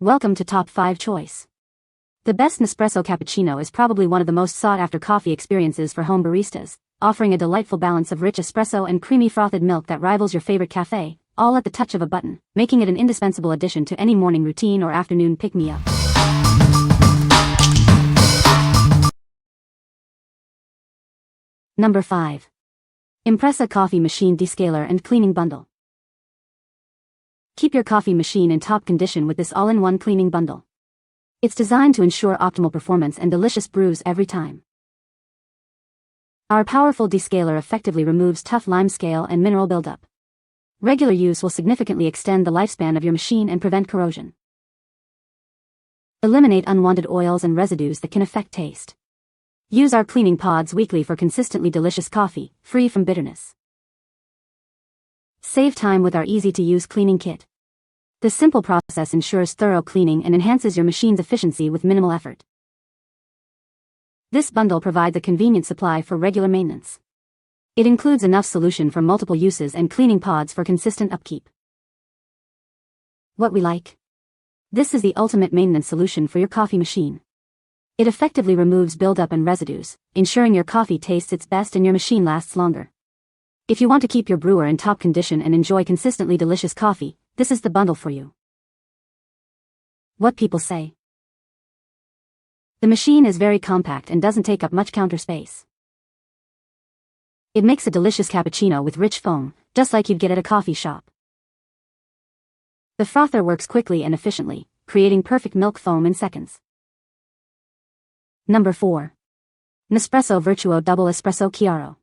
Welcome to Top 5 Choice. The best Nespresso Cappuccino is probably one of the most sought-after coffee experiences for home baristas, offering a delightful balance of rich espresso and creamy frothed milk that rivals your favorite cafe, all at the touch of a button, making it an indispensable addition to any morning routine or afternoon pick-me-up. Number 5. IMPRESA Coffee Machine Descaler and Cleaning Bundle. Keep your coffee machine in top condition with this all-in-one cleaning bundle. It's designed to ensure optimal performance and delicious brews every time. Our powerful descaler effectively removes tough lime scale and mineral buildup. Regular use will significantly extend the lifespan of your machine and prevent corrosion. Eliminate unwanted oils and residues that can affect taste. Use our cleaning pods weekly for consistently delicious coffee, free from bitterness. Save time with our easy-to-use cleaning kit. This simple process ensures thorough cleaning and enhances your machine's efficiency with minimal effort. This bundle provides a convenient supply for regular maintenance. It includes enough solution for multiple uses and cleaning pods for consistent upkeep. What we like. This is the ultimate maintenance solution for your coffee machine. It effectively removes buildup and residues, ensuring your coffee tastes its best and your machine lasts longer. If you want to keep your brewer in top condition and enjoy consistently delicious coffee, this is the bundle for you. What people say. The machine is very compact and doesn't take up much counter space. It makes a delicious cappuccino with rich foam, just like you'd get at a coffee shop. The frother works quickly and efficiently, creating perfect milk foam in seconds. Number 4. Nespresso Vertuo Double Espresso Chiaro.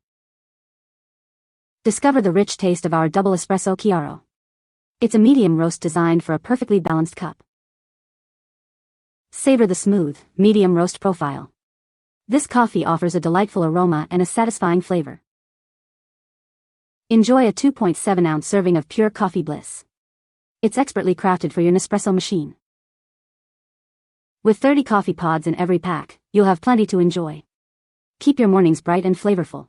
Discover the rich taste of our Double Espresso Chiaro. It's a medium roast designed for a perfectly balanced cup. Savor the smooth, medium roast profile. This coffee offers a delightful aroma and a satisfying flavor. Enjoy a 2.7-ounce serving of pure coffee bliss. It's expertly crafted for your Nespresso machine. With 30 coffee pods in every pack, you'll have plenty to enjoy. Keep your mornings bright and flavorful.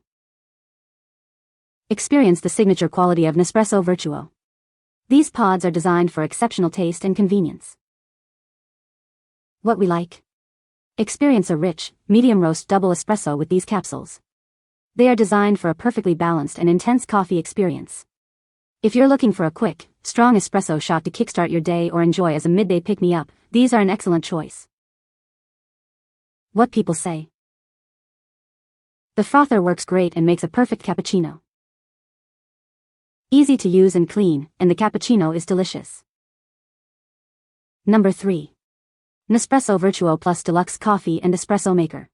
Experience the signature quality of Nespresso Vertuo. These pods are designed for exceptional taste and convenience. What we like. Experience a rich, medium roast double espresso with these capsules. They are designed for a perfectly balanced and intense coffee experience. If you're looking for a quick, strong espresso shot to kickstart your day or enjoy as a midday pick-me-up, these are an excellent choice. What people say. The frother works great and makes a perfect cappuccino. Easy to use and clean, and the cappuccino is delicious. Number 3. Nespresso Vertuo Plus Deluxe Coffee and Espresso Maker.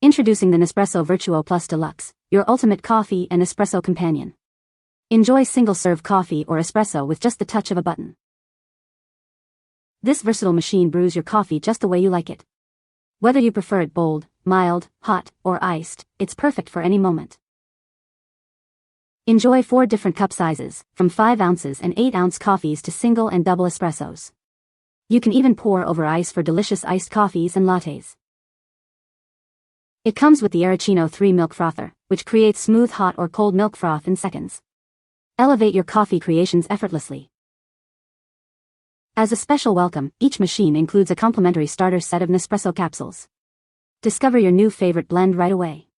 Introducing the Nespresso Vertuo Plus Deluxe, your ultimate coffee and espresso companion. Enjoy single-serve coffee or espresso with just the touch of a button. This versatile machine brews your coffee just the way you like it. Whether you prefer it bold, mild, hot, or iced, it's perfect for any moment. Enjoy 4 different cup sizes, from 5 ounces and 8-ounce coffees to single and double espressos. You can even pour over ice for delicious iced coffees and lattes. It comes with the Arancino 3 milk frother, which creates smooth hot or cold milk froth in seconds. Elevate your coffee creations effortlessly. As a special welcome, each machine includes a complimentary starter set of Nespresso capsules. Discover your new favorite blend right away.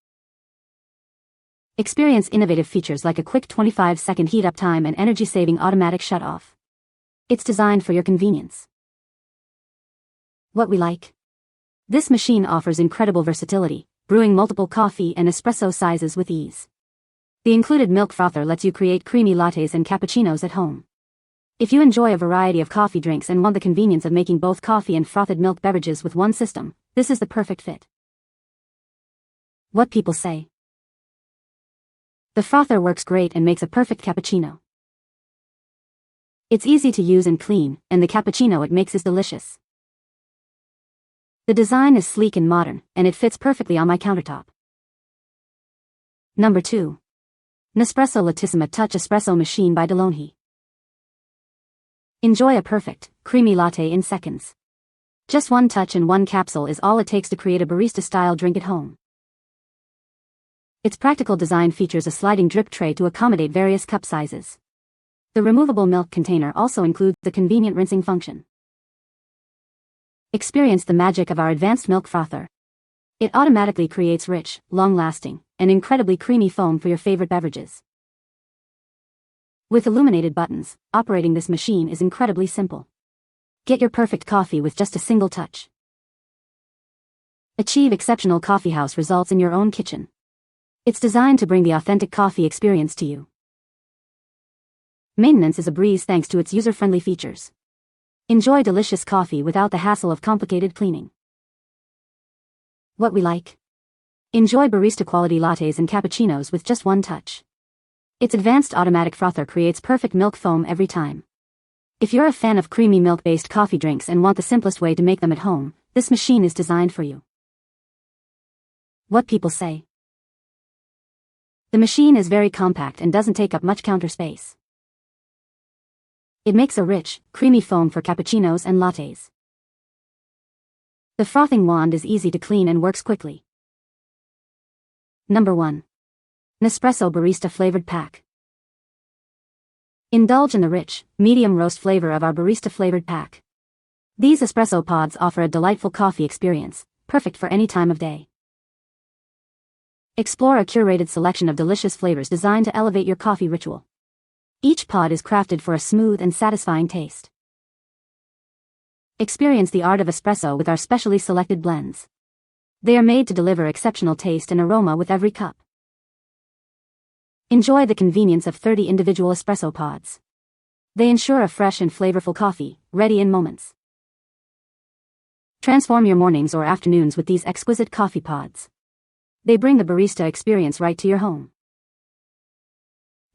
Experience innovative features like a quick 25-second heat-up time and energy-saving automatic shut-off. It's designed for your convenience. What we like. This machine offers incredible versatility, brewing multiple coffee and espresso sizes with ease. The included milk frother lets you create creamy lattes and cappuccinos at home. If you enjoy a variety of coffee drinks and want the convenience of making both coffee and frothed milk beverages with one system, this is the perfect fit. What people say. The frother works great and makes a perfect cappuccino. It's easy to use and clean, and the cappuccino it makes is delicious. The design is sleek and modern, and it fits perfectly on my countertop. Number 2. Nespresso Lattissima Touch Espresso Machine by Deluxe. Enjoy a perfect, creamy latte in seconds. Just one touch and one capsule is all it takes to create a barista-style drink at home. Its practical design features a sliding drip tray to accommodate various cup sizes. The removable milk container also includes the convenient rinsing function. Experience the magic of our advanced milk frother. It automatically creates rich, long-lasting, and incredibly creamy foam for your favorite beverages. With illuminated buttons, operating this machine is incredibly simple. Get your perfect coffee with just a single touch. Achieve exceptional coffeehouse results in your own kitchen. It's designed to bring the authentic coffee experience to you. Maintenance is a breeze thanks to its user-friendly features. Enjoy delicious coffee without the hassle of complicated cleaning. What we like. Enjoy barista-quality lattes and cappuccinos with just one touch. Its advanced automatic frother creates perfect milk foam every time. If you're a fan of creamy milk-based coffee drinks and want the simplest way to make them at home, this machine is designed for you. What people say. The machine is very compact and doesn't take up much counter space. It makes a rich, creamy foam for cappuccinos and lattes. The frothing wand is easy to clean and works quickly. Number 1. Nespresso Barista Flavored Pack. Indulge in the rich, medium roast flavor of our Barista Flavored Pack. These espresso pods offer a delightful coffee experience, perfect for any time of day. Explore a curated selection of delicious flavors designed to elevate your coffee ritual. Each pod is crafted for a smooth and satisfying taste. Experience the art of espresso with our specially selected blends. They are made to deliver exceptional taste and aroma with every cup. Enjoy the convenience of 30 individual espresso pods. They ensure a fresh and flavorful coffee, ready in moments. Transform your mornings or afternoons with these exquisite coffee pods. They bring the barista experience right to your home.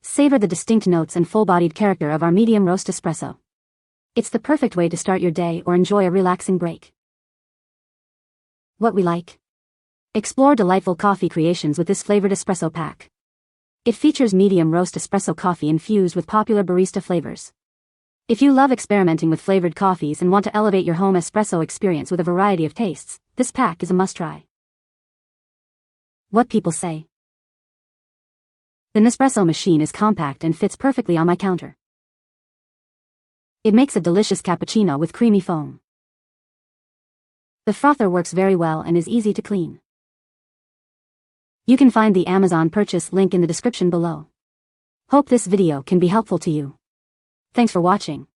Savor the distinct notes and full-bodied character of our medium roast espresso. It's the perfect way to start your day or enjoy a relaxing break. What we like. Explore delightful coffee creations with this flavored espresso pack. It features medium roast espresso coffee infused with popular barista flavors. If you love experimenting with flavored coffees and want to elevate your home espresso experience with a variety of tastes, this pack is a must-try. What people say. The Nespresso machine is compact and fits perfectly on my counter. It makes a delicious cappuccino with creamy foam. The frother works very well and is easy to clean. You can find the Amazon purchase link in the description below. Hope this video can be helpful to you. Thanks for watching.